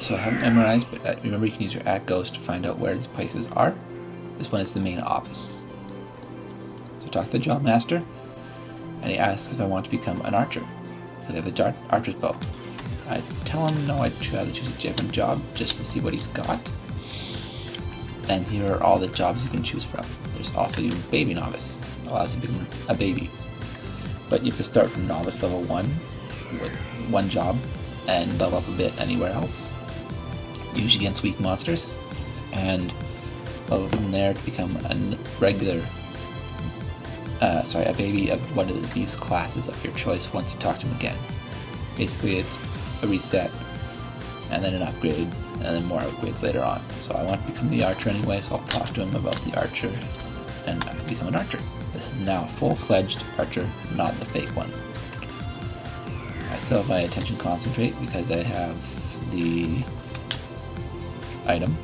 So I haven't memorized, but remember you can use your @ghost to find out where these places are. This one is the main office. So talk to the job master, and he asks if I want to become an archer. I have the archer's bow. I tell him no, I'd rather choose a different job just to see what he's got. And here are all the jobs you can choose from. There's also even baby novice, allows you to become a baby. But you have to start from novice level 1 with one job and level up a bit anywhere else, usually against weak monsters, and level from there to become a regular, a baby of one of these classes of your choice once you talk to him again. Basically it's a reset, and then an upgrade, and then more upgrades later on. So I want to become the archer anyway, so I'll talk to him about the archer, and I become an archer. This is now a full-fledged archer, not the fake one. I still have my attention concentrate because I have the item,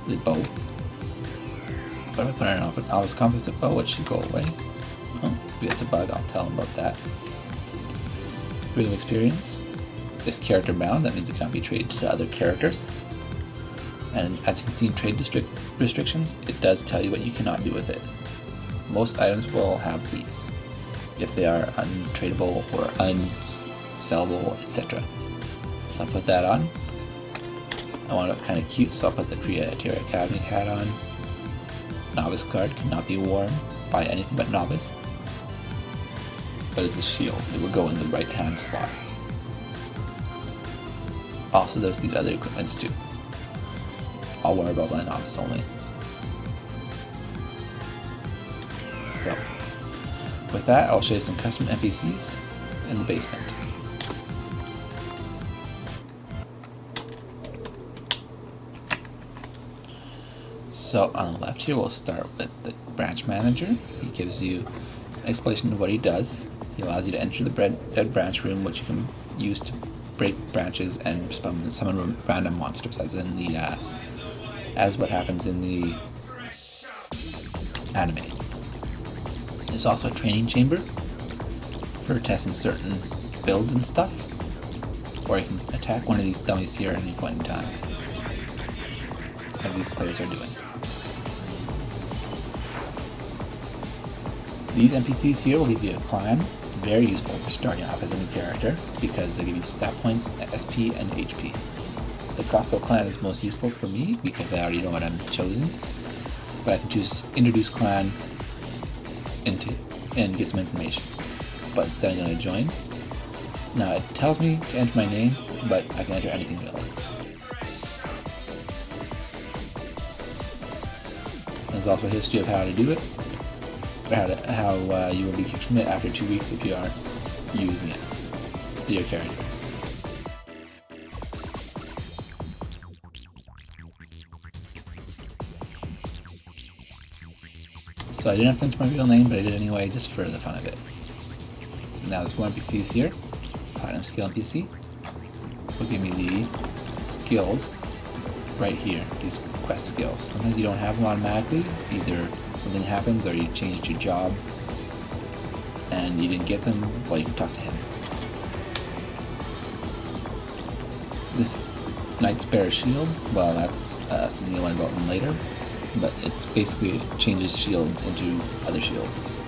the bow. But if I put on an novice composite bow, it should go away. Oh, maybe that's a bug, I'll tell him about that. Freedom experience. This character bound, that means it cannot be traded to other characters. And as you can see in trade restrictions, it does tell you what you cannot do with it. Most items will have these, if they are untradeable or unsellable, etc. So I'll put that on. I want it kind of cute, so I'll put the Creator Academy hat on. Novice card cannot be worn by anything but novice, but it's a shield. It will go in the right hand slot. Also, there's these other equipments too. I'll worry about my novice only. So, with that, I'll show you some custom NPCs in the basement. So on the left here, we'll start with the branch manager. He gives you an explanation of what he does. He allows you to enter the dead branch room, which you can use to break branches and summon random monsters, as what happens in the anime. There's also a training chamber for testing certain builds and stuff, or you can attack one of these dummies here at any point in time, as these players are doing. These NPCs here will give you a clan, very useful for starting off as a new character, because they give you stat points, SP, and HP. The crossbow clan is most useful for me, because I already know what I'm choosing, but I can choose Introduce Clan and get some information. But instead I'm going to join. Now it tells me to enter my name, but I can enter anything really. There's also a history of how to do it, or how you will be kicked from it after 2 weeks if you aren't using it for your character. So I didn't have to enter my real name, but I did anyway, just for the fun of it. Now there's more NPCs here. Platinum skill NPC will give me the skills right here, these quest skills. Sometimes you don't have them automatically, either something happens or you changed your job and you didn't get them, well, you can talk to him. This Knight's Bearer shield, well, that's something you'll learn about later, but it's basically changes shields into other shields,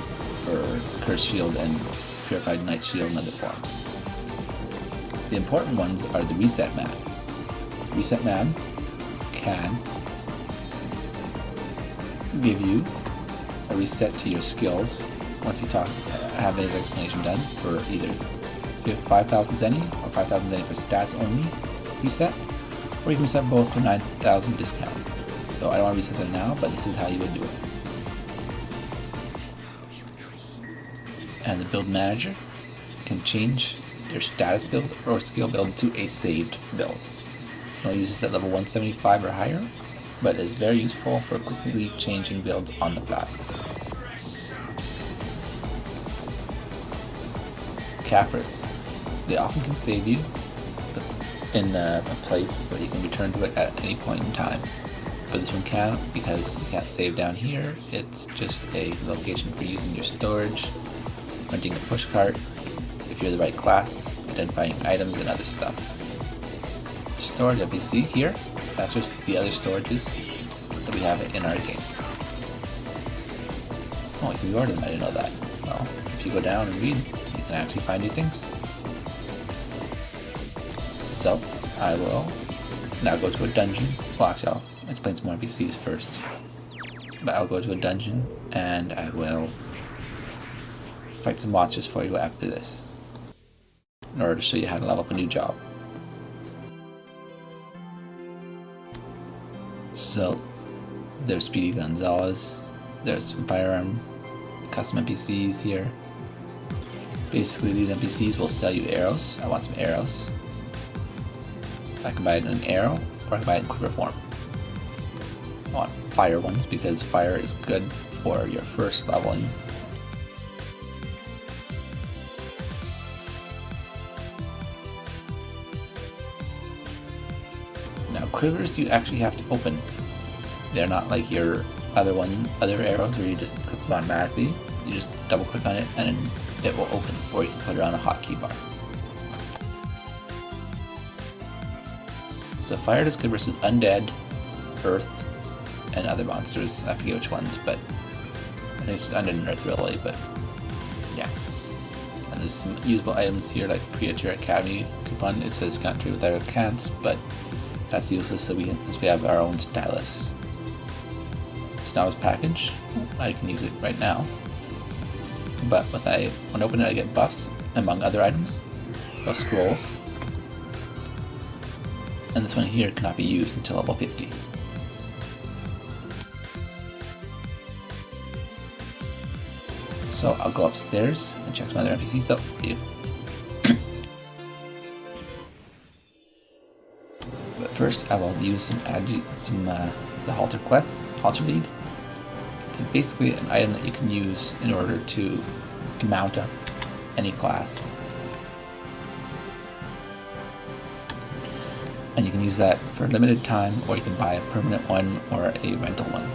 or Cursed Shield and Purified Knight Shield and other forms. The important ones are the Reset Man. Reset Man can give you a reset to your skills once you have his explanation done, for either if you have 5,000 Zenny or 5,000 Zenny for stats only reset, or you can reset both for 9,000 discount. So I don't want to reset them now, but this is how you would do it. And the build manager can change your status build or skill build to a saved build. I'll use this at level 175 or higher, but it's very useful for quickly changing builds on the fly. Capris. They often can save you in a place so you can return to it at any point in time. But this one can't, because you can't save down here. It's just a location for using your storage, renting a pushcart, if you're the right class, identifying items and other stuff. storage NPC here. That's just the other storages that we have in our game. Oh, you can reward them. I didn't know that. Well, if you go down and read, you can actually find new things. So, I will now go to a dungeon. Well, actually, I'll explain some more NPCs first. But I'll go to a dungeon and I will fight some monsters for you after this, in order to show you how to level up a new job. So, there's Speedy Gonzalez, there's some firearm custom NPCs here. Basically, these NPCs will sell you arrows. I want some arrows. I can buy it in an arrow, or I can buy it in quiver form. I want fire ones because fire is good for your first leveling. Now quivers you actually have to open. They're not like your other arrows where you just click them automatically. You just double click on it and it will open, or you can put it on a hotkey bar. So fire is good versus undead, earth, and other monsters. I forget which ones, but I think it's just undead and earth really, but yeah. And there's some usable items here like Creature Academy coupon. It says can't trade with other accounts, but that's useless since we have our own stylist. Snow's package, I can use it right now. But when I open it I get buffs, among other items, buff scrolls. And this one here cannot be used until level 50. So I'll go upstairs and check some other NPCs out for you. But first I will use the halter quest, halter lead. It's basically an item that you can use in order to mount up any class. And you can use that for a limited time, or you can buy a permanent one or a rental one.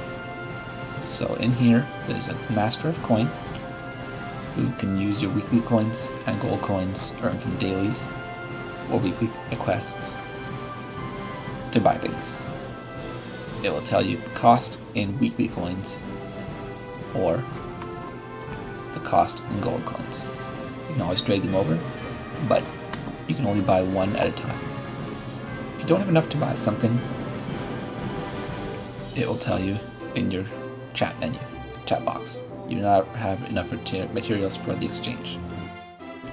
So in here, there's a Master of Coin, who can use your weekly coins and gold coins earned from dailies or weekly quests to buy things. It will tell you the cost in weekly coins or the cost in gold coins. You can always drag them over, but you can only buy one at a time. If you don't have enough to buy something, it will tell you in your chat box. You do not have enough materials for the exchange,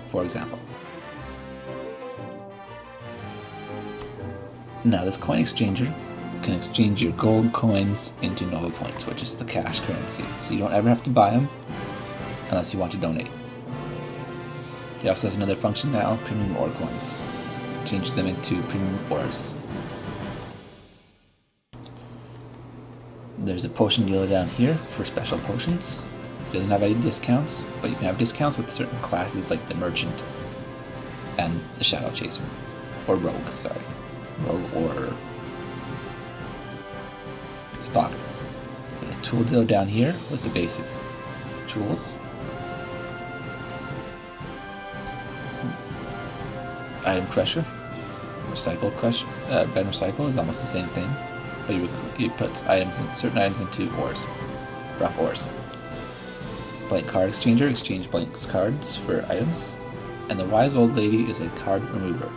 for example. Now this coin exchanger can exchange your gold coins into Nova points, which is the cash currency. So you don't ever have to buy them unless you want to donate. It also has another function now, premium ore coins. Changes them into premium ores. There's a potion dealer down here for special potions. It doesn't have any discounts, but you can have discounts with certain classes like the merchant and the shadow chaser, or rogue, sorry. Rogue or stalker. There's a tool dealer down here with the basic tools. Item crusher, recycle crusher, Ben recycle is almost the same thing, but you put certain items into ores, rough ores. Blank card exchanger, exchange blank cards for items, and the wise old lady is a card remover.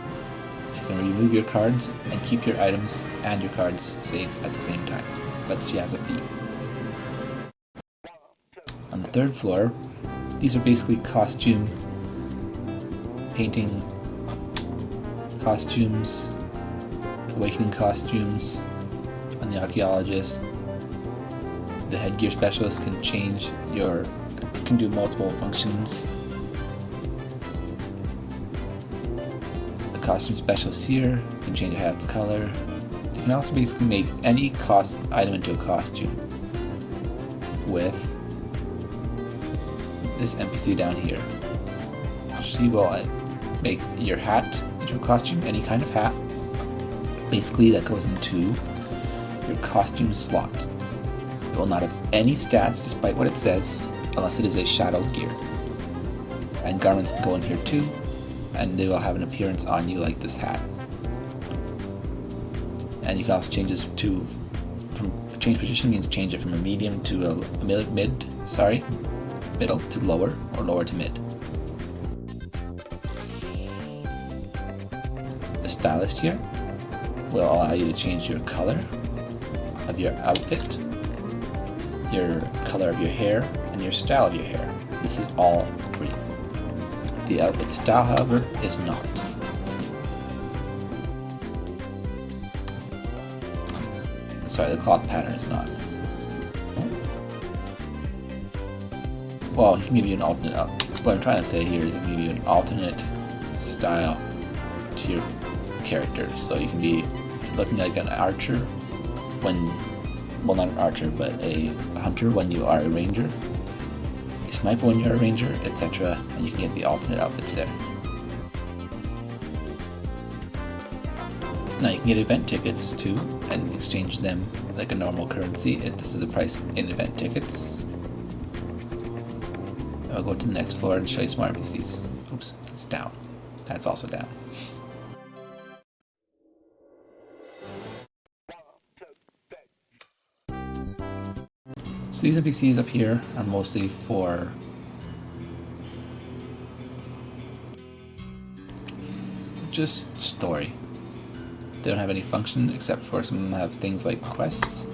She can remove your cards and keep your items and your cards safe at the same time, but she has a fee. On the third floor, these are basically costume painting costumes, awakening costumes. On the archaeologist, the headgear specialist can do multiple functions. The costume specialist here can change a hat's color. You can also basically make any item into a costume with this NPC down here. She will make your hat into a costume, any kind of hat. Basically that goes into your costume slot. It will not have any stats despite what it says, unless it is a shadow gear. And garments can go in here too, and they will have an appearance on you like this hat. and you can also change this to change position means change it from a medium to a middle to lower, or lower to mid. The stylist here will allow you to change your color of your outfit, your color of your hair, and your style of your hair. This is all free. The outfit style, however, is not. Sorry, the cloth pattern is not. Well, he can give you an alternate. What I'm trying to say here is he can give you an alternate style to your character. So you can be looking like an archer when, well, not an archer, but a hunter when you are a ranger. A sniper when you're a ranger, etc. And you can get the alternate outfits there. Now you can get event tickets too, and exchange them like a normal currency. This is the price in event tickets. I'll go to the next floor and show you some more NPCs. Oops, it's down. That's also down. So these NPCs up here are mostly for just story. They don't have any function except for some of them have things like quests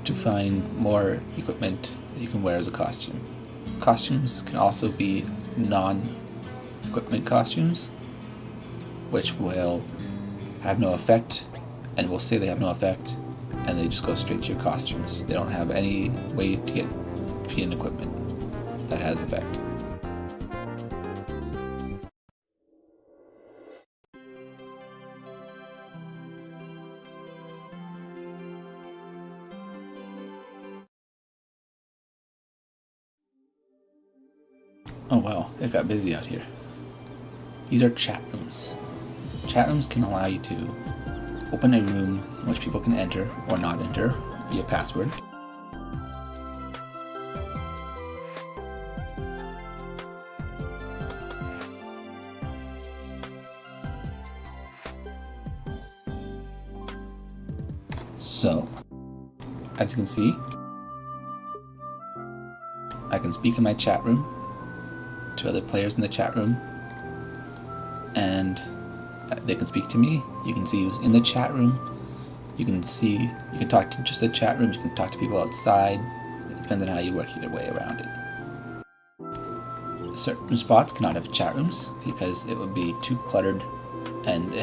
to find more equipment that you can wear as a costume. Costumes can also be non-equipment costumes, which will have no effect, and will say they have no effect, and they just go straight to your costumes. They don't have any way to get an equipment that has effect. Oh wow, it got busy out here. These are chat rooms. Chat rooms can allow you to open a room in which people can enter or not enter via password. So, as you can see, I can speak in my chat room to other players in the chat room, and they can speak to me. You can see who's in the chat room. You can talk to just the chat rooms. You can talk to people outside. It depends on how you work your way around it. Certain spots cannot have chat rooms because it would be too cluttered, and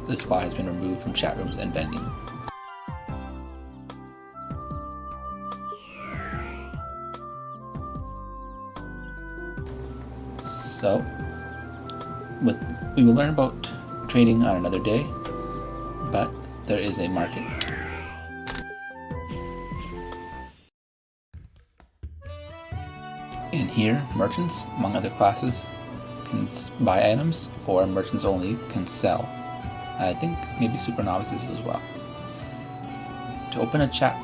the spot has been removed from chat rooms and vending. So, we will learn about trading on another day, but there is a market. In here, merchants, among other classes, can buy items, or merchants only can sell. I think maybe super novices as well. To open a chat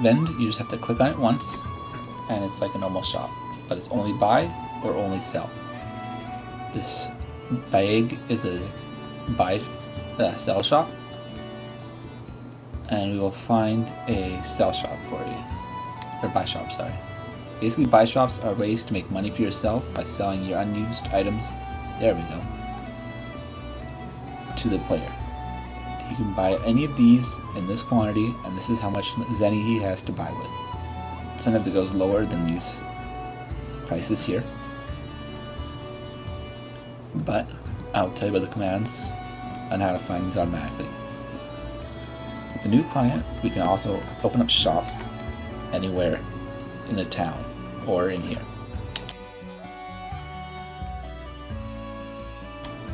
vend, you just have to click on it once, and it's like a normal shop, but it's only buy or only sell. This bag is a sell shop, and we will find a sell shop for you, or buy shop, sorry. Basically, buy shops are ways to make money for yourself by selling your unused items, there we go, to the player. He can buy any of these in this quantity, and this is how much zenny he has to buy with. Sometimes it goes lower than these prices here, but I'll tell you about the commands on how to find these automatically. With the new client, we can also open up shops anywhere in the town or in here.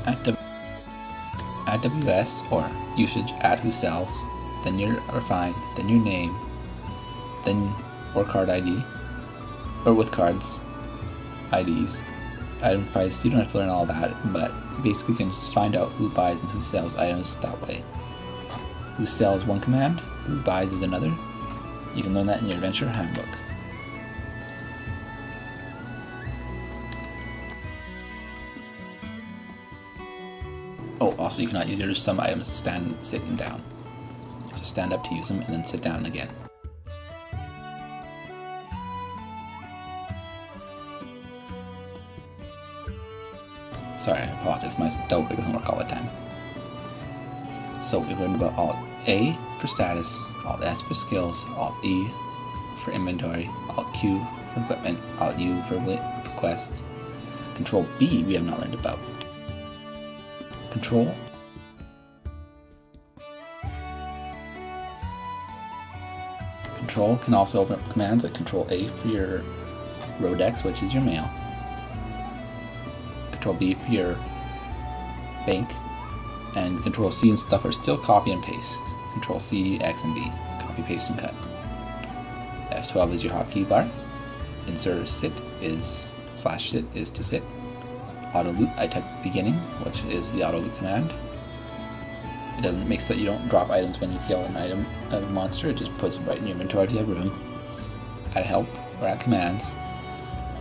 At WS or usage at who sells, then your refine, then your name, then or card ID, or with cards, IDs, item price. You don't have to learn all that, but basically you can just find out who buys and who sells items that way. Who sells one command, who buys is another. You can learn that in your adventure handbook. Oh, also you cannot use some items stand, sitting down. Just stand up to use them and then sit down again. Sorry, I apologize, my double click doesn't work all the time. So we've learned about Alt A for status, Alt S for skills, Alt E for inventory, Alt Q for equipment, Alt U for quests. Control B we have not learned about. Control can also open up commands like Control A for your Rodex, which is your mail. Control B for your bank, and Control C and stuff are still copy and paste. Control C, X, and B, copy, paste, and cut. F12 is your hotkey bar. Insert sit is /sit is to sit. Auto loot I type beginning, which is the auto loot command. It doesn't make so that you don't drop items when you kill a monster. It just puts it right in your inventory to have room. Add help or add commands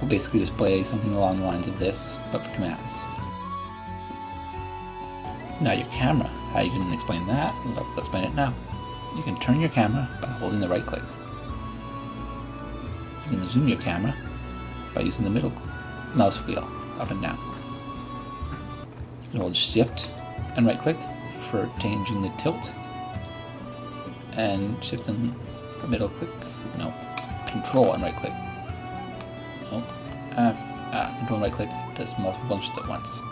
will basically display something along the lines of this, but for commands. Now your camera, I didn't explain that, but I'll explain it now. You can turn your camera by holding the right click. You can zoom your camera by using the middle mouse wheel, up and down. You can hold Shift and right click for changing the tilt, and Shift and the middle click, no, Control and right click. Nope. Control and right click does multiple functions at once.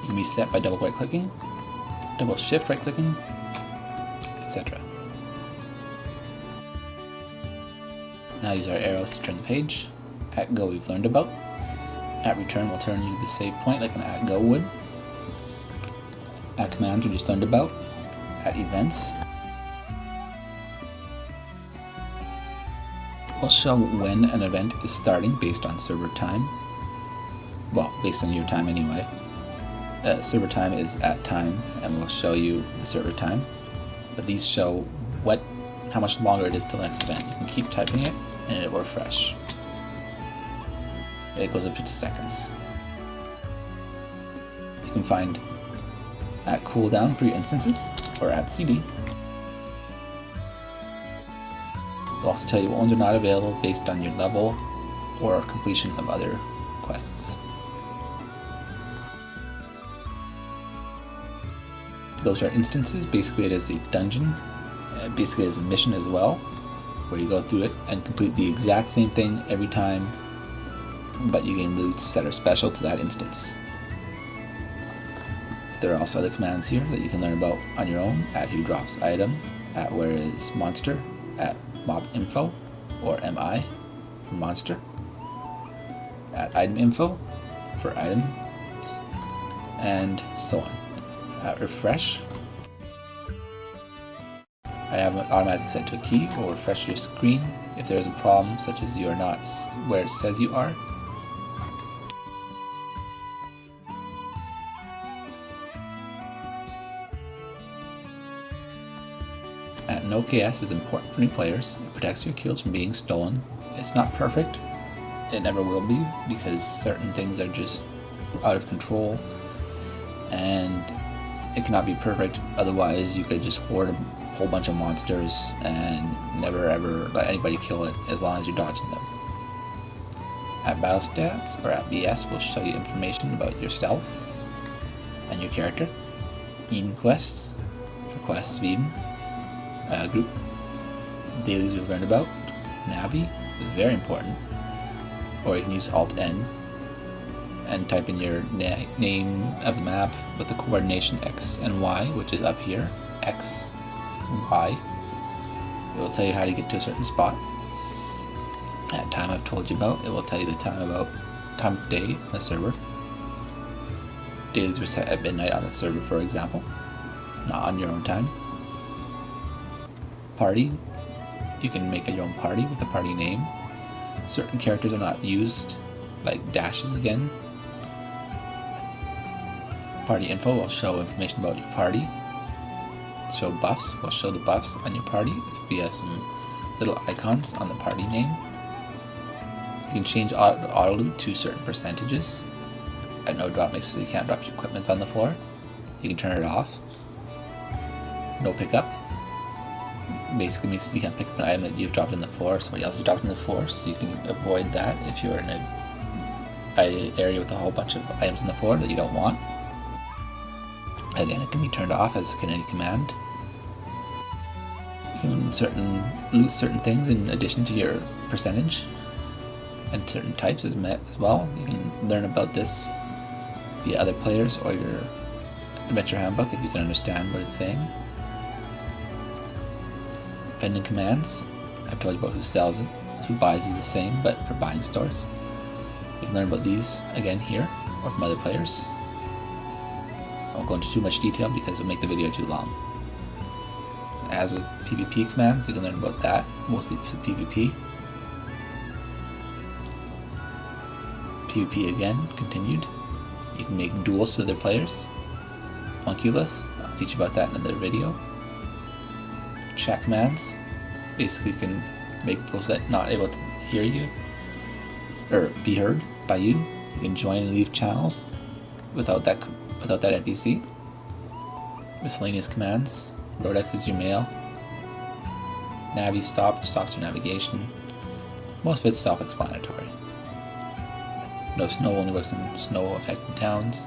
You can reset by double right clicking, double shift right clicking, etc. Now use our arrows to turn the page. At go we've learned about. At return will turn you to the save point like an at go would. At commands we just learned about. At events will show when an event is starting based on server time. Well, based on your time anyway. Server time is at time and will show you the server time. But these show how much longer it is till the next event. You can keep typing it and it will refresh. It goes up to seconds. You can find at cooldown for your instances or at CD. It'll also tell you what ones are not available based on your level or completion of other quests. Those are instances. Basically it is a dungeon. Basically it is a mission as well, where you go through it and complete the exact same thing every time, but you gain loots that are special to that instance. There are also other commands here that you can learn about on your own. At who drops item, at where is monster, at mob info or MI for monster, at item info for items, and so on. At refresh, I have it automatically set to a key. Will refresh your screen if there is a problem, such as you are not where it says you are. At no KS is important for new players. It protects your kills from being stolen. It's not perfect. It never will be, because certain things are just out of control, and it cannot be perfect. Otherwise, you could just hoard a whole bunch of monsters and never ever let anybody kill it as long as you're dodging them. At battle stats or at BS will show you information about your stealth and your character. Eden quests for quests of Eden. Group dailies we've learned about. Navi is very important. Or you can use Alt N and type in your name of the map with the coordination X and Y, which is up here. X, Y. It will tell you how to get to a certain spot. At time I've told you about, it will tell you the time of day on the server. Dailies were set at midnight on the server, for example, not on your own time. Party, you can make your own party with a party name. Certain characters are not used, like dashes again. Party info will show information about your party. Show buffs will show the buffs on your party via some little icons on the party name. You can change auto loot to certain percentages. at no drop makes it so you can't drop your equipment on the floor. You can turn it off. No pickup basically means you can't pick up an item that you've dropped on the floor, somebody else has dropped on the floor, so you can avoid that if you're in an area with a whole bunch of items on the floor that you don't want. Again, it can be turned off, as can any command. You can loot certain things in addition to your percentage, and certain types as well. You can learn about this via other players or your adventure handbook if you can understand what it's saying. Vending commands, I've told you about who sells it. Who buys is the same, but for buying stores. You can learn about these again here, or from other players. I won't go into too much detail because it'll make the video too long. As with PvP commands, you can learn about that, mostly for PvP. PvP again, continued. You can make duels with other players. Monkeyless, I'll teach you about that in another video. Chat commands, basically you can make those that not able to hear you, or be heard by you. You can join and leave channels without that NPC. Miscellaneous commands, Rodex is your mail. Navi stops your navigation. Most of it's self-explanatory. No snow only works in snow affected towns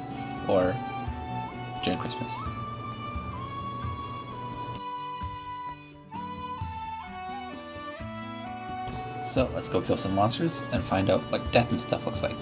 or during Christmas. So let's go kill some monsters and find out what death and stuff looks like.